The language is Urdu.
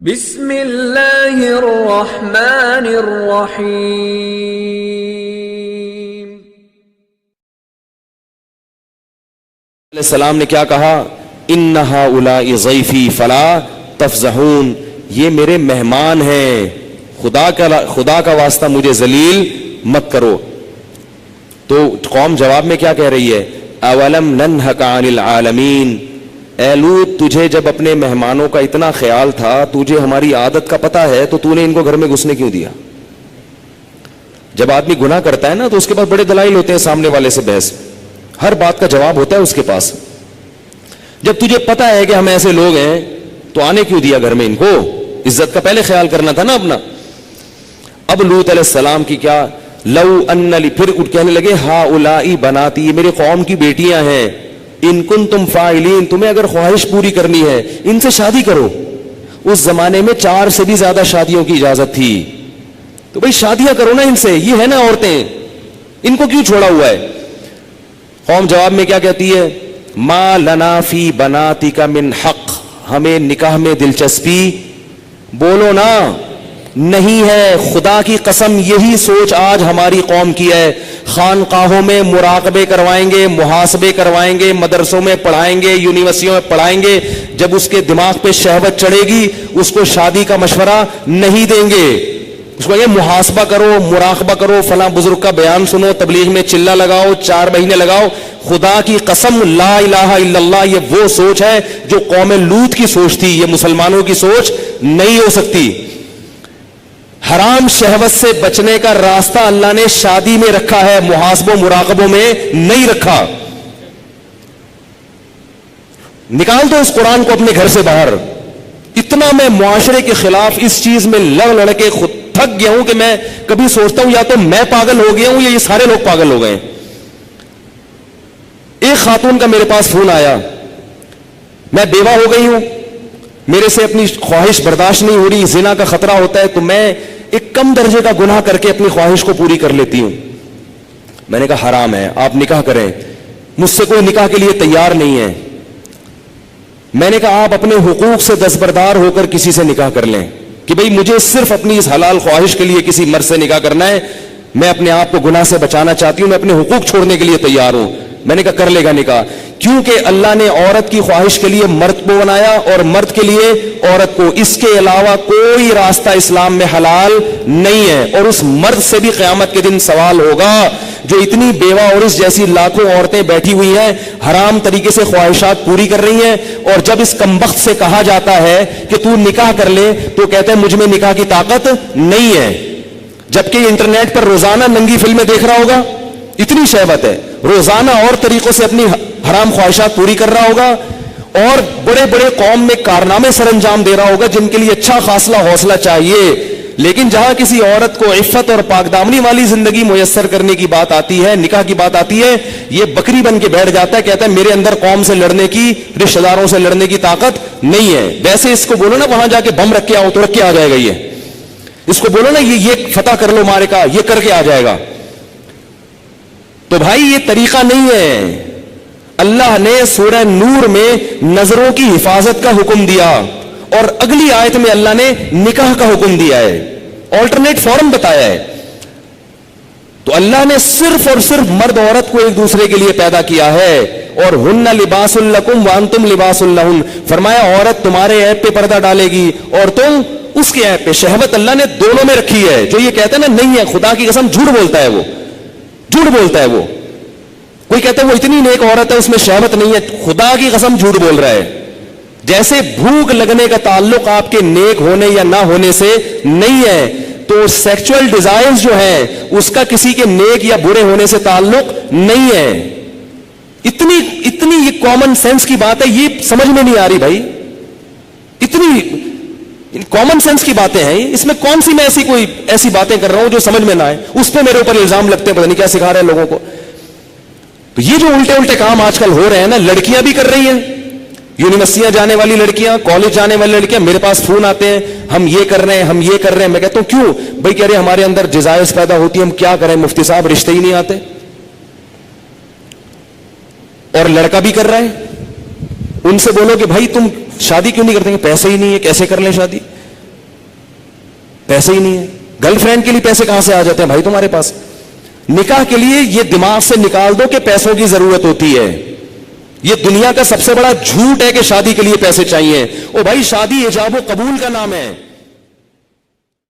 بسم اللہ الرحمن الرحیم۔ علیہ السلام نے کیا کہا؟ ان ہؤلاء ضیفی فلا تفضحون، یہ میرے مہمان ہیں، خدا کا واسطہ مجھے ذلیل مت کرو۔ تو قوم جواب میں کیا کہہ رہی ہے؟ اولم ننہک عن العالمین، اے لوط تجھے جب اپنے مہمانوں کا اتنا خیال تھا، تجھے ہماری عادت کا پتہ ہے، تو تو نے ان کو گھر میں گھسنے کیوں دیا؟ جب آدمی گناہ کرتا ہے نا تو اس کے پاس بڑے دلائل ہوتے ہیں، سامنے والے سے بحث، ہر بات کا جواب ہوتا ہے اس کے پاس۔ جب تجھے پتہ ہے کہ ہم ایسے لوگ ہیں تو آنے کیوں دیا گھر میں؟ ان کو عزت کا پہلے خیال کرنا تھا نا اپنا۔ اب لوط علیہ السلام کی کیا، لو ان لی، پھر اٹھ کہنے لگے ہؤلاء بناتی، یہ میری قوم کی بیٹیاں ہیں، ان کنتم فاعلین، تمہیں اگر خواہش پوری کرنی ہے ان سے شادی کرو۔ اس زمانے میں 4 سے بھی زیادہ شادیوں کی اجازت تھی، تو بھئی شادیاں کرو نا ان سے، یہ ہے نا عورتیں، ان کو کیوں چھوڑا ہوا ہے؟ قوم جواب میں کیا کہتی ہے؟ ما لنا فی بناتک من حق، ہمیں نکاح میں دلچسپی بولو نا نہیں ہے، خدا کی قسم یہی سوچ آج ہماری قوم کی ہے۔ خانقاہوں میں مراقبے کروائیں گے، محاسبے کروائیں گے، مدرسوں میں پڑھائیں گے، یونیورسٹیوں میں پڑھائیں گے، جب اس کے دماغ پہ شہوت چڑھے گی اس کو شادی کا مشورہ نہیں دیں گے، اس کو یہ محاسبہ کرو، مراقبہ کرو، فلاں بزرگ کا بیان سنو، تبلیغ میں چلہ لگاؤ، 4 مہینے لگاؤ۔ خدا کی قسم لا الہ الا اللہ، یہ وہ سوچ ہے جو قوم لوط کی سوچ تھی، یہ مسلمانوں کی سوچ نہیں ہو سکتی۔ حرام شہوت سے بچنے کا راستہ اللہ نے شادی میں رکھا ہے، محاسبوں مراقبوں میں نہیں رکھا۔ نکال دو اس قرآن کو اپنے گھر سے باہر۔ اتنا میں معاشرے کے خلاف اس چیز میں لڑ کے خود تھک گیا ہوں کہ میں کبھی سوچتا ہوں یا تو میں پاگل ہو گیا ہوں یا یہ سارے لوگ پاگل ہو گئے ہیں۔ ایک خاتون کا میرے پاس فون آیا، میں بیوہ ہو گئی ہوں، میرے سے اپنی خواہش برداشت نہیں ہو رہی، زنا کا خطرہ ہوتا ہے، تو میں ایک کم درجے کا گناہ کر کے اپنی خواہش کو پوری کر لیتی ہوں۔ میں نے کہا حرام ہے، آپ نکاح کریں، مجھ سے کوئی نکاح کے لیے تیار نہیں ہے۔ میں نے کہا آپ اپنے حقوق سے دستبردار ہو کر کسی سے نکاح کر لیں کہ بھئی مجھے صرف اپنی اس حلال خواہش کے لیے کسی مرد سے نکاح کرنا ہے، میں اپنے آپ کو گناہ سے بچانا چاہتی ہوں، میں اپنے حقوق چھوڑنے کے لیے تیار ہوں۔ میں نے کہا کر لے گا نکاح، کیونکہ اللہ نے عورت کی خواہش کے لیے مرد کو بنایا اور مرد کے لیے عورت کو، اس کے علاوہ کوئی راستہ اسلام میں حلال نہیں ہے۔ اور اس مرد سے بھی قیامت کے دن سوال ہوگا جو اتنی بیوہ اور اس جیسی لاکھوں عورتیں بیٹھی ہوئی ہیں، حرام طریقے سے خواہشات پوری کر رہی ہیں، اور جب اس کمبخت سے کہا جاتا ہے کہ تو نکاح کر لے تو کہتے ہیں مجھ میں نکاح کی طاقت نہیں ہے، جبکہ انٹرنیٹ پر روزانہ ننگی فلمیں دیکھ رہا ہوگا، اتنی شہوت ہے، روزانہ اور طریقوں سے اپنی حرام خواہشات پوری کر رہا ہوگا، اور بڑے بڑے قوم میں کارنامے سر انجام دے رہا ہوگا جن کے لیے اچھا خاصا حوصلہ چاہیے۔ لیکن جہاں کسی عورت کو عفت اور پاک دامنی والی زندگی میسر کرنے کی بات آتی ہے، نکاح کی بات آتی ہے، یہ بکری بن کے بیٹھ جاتا ہے، کہتا ہے میرے اندر قوم سے لڑنے کی، رشتہ داروں سے لڑنے کی طاقت نہیں ہے۔ ویسے اس کو بولو نا وہاں جا کے بم رکھ کے آؤ تو رکھ کے آ جائے گا، اس کو بولو نا یہ فتح کر لو مارے کا، یہ کر کے آ جائے گا۔ تو بھائی یہ طریقہ نہیں ہے۔ اللہ نے سورہ نور میں نظروں کی حفاظت کا حکم دیا، اور اگلی آیت میں اللہ نے نکاح کا حکم دیا ہے، آلٹرنیٹ فارم بتایا ہے۔ تو اللہ نے صرف اور صرف مرد عورت کو ایک دوسرے کے لیے پیدا کیا ہے، اور ہن لباس لکم وانتم لباس لہن، فرمایا عورت تمہارے عیب پہ پردہ ڈالے گی اور تم اس کے عیب پہ۔ شہوت اللہ نے دونوں میں رکھی ہے۔ جو یہ کہتا ہے نا نہیں ہے، خدا کی قسم جھوٹ بولتا ہے، وہ جھوٹ بولتا ہے۔ وہ کوئی کہتا ہے وہ اتنی نیک عورت ہے اس میں شہوت نہیں ہے، خدا کی قسم جھوٹ بول رہا ہے۔ جیسے بھوک لگنے کا تعلق آپ کے نیک ہونے یا نہ ہونے سے نہیں ہے، تو سیکچول ڈیزائرز جو ہیں اس کا کسی کے نیک یا برے ہونے سے تعلق نہیں ہے۔ اتنی یہ کامن سینس کی بات ہے، یہ سمجھ میں نہیں آ رہی بھائی، اتنی کامن سینس کی باتیں ہیں، اس میں کون سی میں ایسی باتیں کر رہا ہوں جو سمجھ میں نہ آئے، اس پہ میرے اوپر الزام لگتے ہیں، پتہ نہیں کیا سکھا رہے ہیں لوگوں کو۔ تو یہ جو الٹے کام آج کل ہو رہے ہیں نا، لڑکیاں بھی کر رہی ہیں، یونیورسٹیاں جانے والی لڑکیاں، کالج جانے والی لڑکیاں میرے پاس فون آتے ہیں، ہم یہ کر رہے ہیں، ہم یہ کر رہے ہیں۔ میں کہتا ہوں کیوں بھائی؟ کہہ رہے ہمارے اندر ڈیزائرز پیدا ہوتی ہیں، ہم کیا کریں مفتی صاحب، رشتے ہی نہیں آتے۔ اور لڑکا بھی کر رہا ہے، ان سے بولو کہ بھائی تم شادی کیوں نہیں کرتے؟ پیسے ہی نہیں ہے، کیسے کر لیں شادی؟ پیسے ہی نہیں ہے. گرل فرینڈ کے لیے پیسے کہاں سے آ جاتے ہیں بھائی تمہارے پاس؟ نکاح کے لیے یہ دماغ سے نکال دو کہ پیسوں کی ضرورت ہوتی ہے. یہ دنیا کا سب سے بڑا جھوٹ ہے کہ شادی کے لیے پیسے چاہیے. او بھائی شادی ایجاب و قبول کا نام ہے.